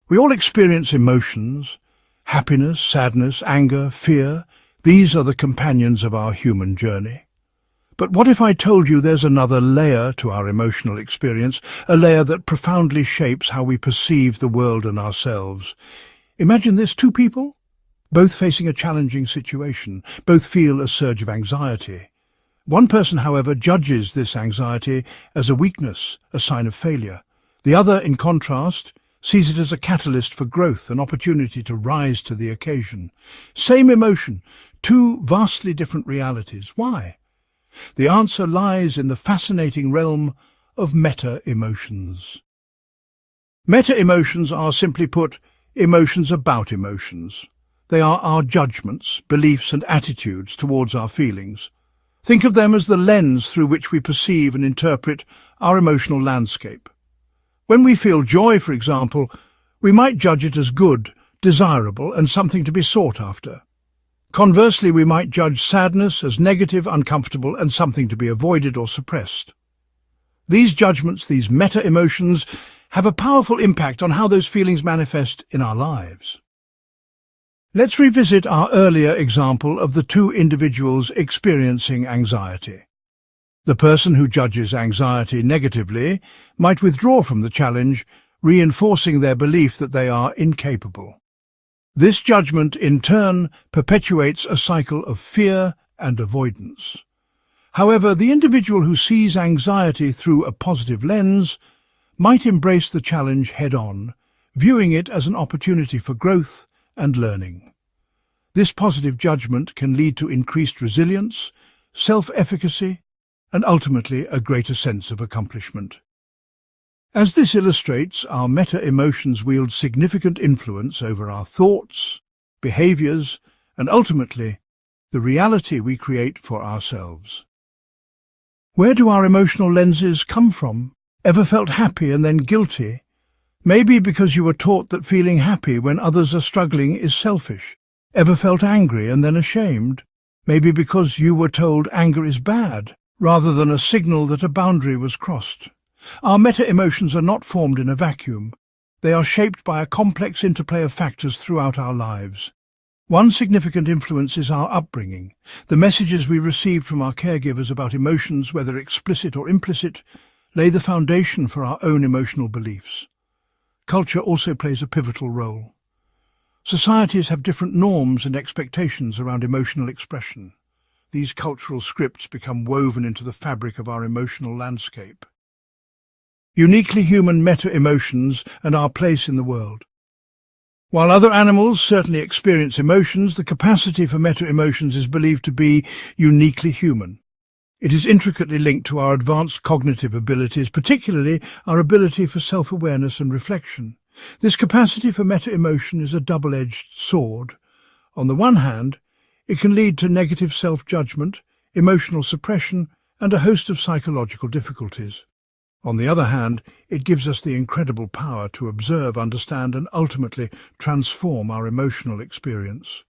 We all experience emotions: happiness, sadness, anger, fear. These are the companions of our human journey. But what if I told you there's another layer to our emotional experience, a layer that profoundly shapes how we perceive the world and ourselves? Imagine this: two people, both facing a challenging situation, both feel a surge of anxiety. One person, however, judges this anxiety as a weakness, a sign of failure. The other, in contrast, sees it as a catalyst for growth, an opportunity to rise to the occasion. Same emotion, two vastly different realities. Why? The answer lies in the fascinating realm of meta-emotions. Meta-emotions are, simply put, emotions about emotions. They are our judgments, beliefs and attitudes towards our feelings. Think of them as the lens through which we perceive and interpret our emotional landscape. When we feel joy, for example, we might judge it as good, desirable, and something to be sought after. Conversely, we might judge sadness as negative, uncomfortable, and something to be avoided or suppressed. These judgments, these meta-emotions, have a powerful impact on how those feelings manifest in our lives. Let's revisit our earlier example of the two individuals experiencing anxiety. The person who judges anxiety negatively might withdraw from the challenge, reinforcing their belief that they are incapable. This judgment, in turn, perpetuates a cycle of fear and avoidance. However, the individual who sees anxiety through a positive lens might embrace the challenge head-on, viewing it as an opportunity for growth and learning. This positive judgment can lead to increased resilience, self-efficacy, and ultimately a greater sense of accomplishment. As this illustrates, our meta-emotions wield significant influence over our thoughts, behaviors, and ultimately, the reality we create for ourselves. Where do our emotional lenses come from? Ever felt happy and then guilty? Maybe because you were taught that feeling happy when others are struggling is selfish. Ever felt angry and then ashamed? Maybe because you were told anger is bad, rather than a signal that a boundary was crossed. Our meta-emotions are not formed in a vacuum. They are shaped by a complex interplay of factors throughout our lives. One significant influence is our upbringing. The messages we receive from our caregivers about emotions, whether explicit or implicit, lay the foundation for our own emotional beliefs. Culture also plays a pivotal role. Societies have different norms and expectations around emotional expression. These cultural scripts become woven into the fabric of our emotional landscape. Uniquely human meta-emotions and our place in the world. While other animals certainly experience emotions, the capacity for meta-emotions is believed to be uniquely human. It is intricately linked to our advanced cognitive abilities, particularly our ability for self-awareness and reflection. This capacity for meta-emotion is a double-edged sword. On the one hand, it can lead to negative self-judgment, emotional suppression, and a host of psychological difficulties. On the other hand, it gives us the incredible power to observe, understand, and ultimately transform our emotional experience.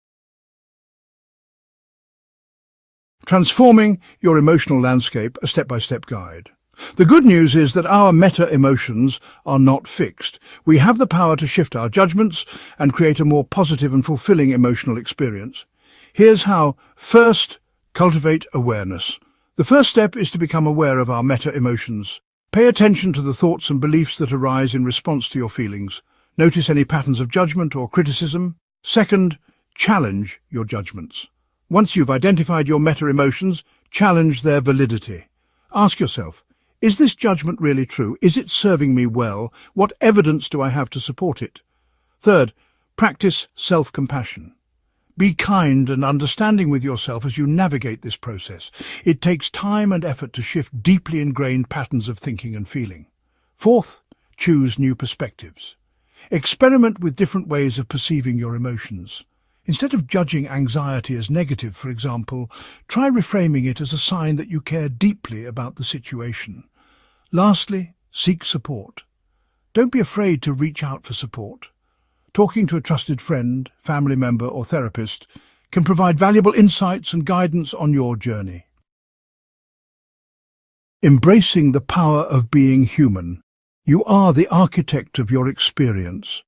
Transforming your emotional landscape, a step-by-step guide. The good news is that our meta-emotions are not fixed. We have the power to shift our judgments and create a more positive and fulfilling emotional experience. Here's how. First, cultivate awareness. The first step is to become aware of our meta-emotions. Pay attention to the thoughts and beliefs that arise in response to your feelings. Notice any patterns of judgment or criticism. Second, challenge your judgments. Once you've identified your meta-emotions, challenge their validity. Ask yourself, is this judgment really true? Is it serving me well? What evidence do I have to support it? Third, practice self-compassion. Be kind and understanding with yourself as you navigate this process. It takes time and effort to shift deeply ingrained patterns of thinking and feeling. Fourth, choose new perspectives. Experiment with different ways of perceiving your emotions. Instead of judging anxiety as negative, for example, try reframing it as a sign that you care deeply about the situation. Lastly, seek support. Don't be afraid to reach out for support. Talking to a trusted friend, family member, or therapist can provide valuable insights and guidance on your journey. Embracing the power of being human. You are the architect of your experience.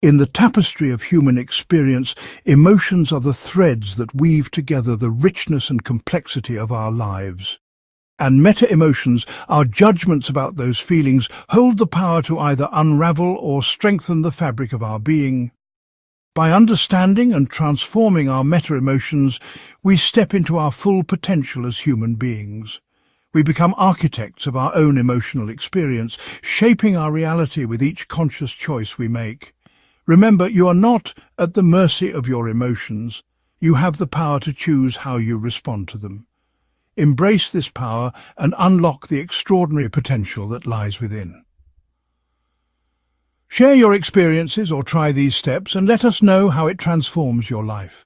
In the tapestry of human experience, emotions are the threads that weave together the richness and complexity of our lives. And meta-emotions, our judgments about those feelings, hold the power to either unravel or strengthen the fabric of our being. By understanding and transforming our meta-emotions, we step into our full potential as human beings. We become architects of our own emotional experience, shaping our reality with each conscious choice we make. Remember, you are not at the mercy of your emotions. You have the power to choose how you respond to them. Embrace this power and unlock the extraordinary potential that lies within. Share your experiences or try these steps and let us know how it transforms your life.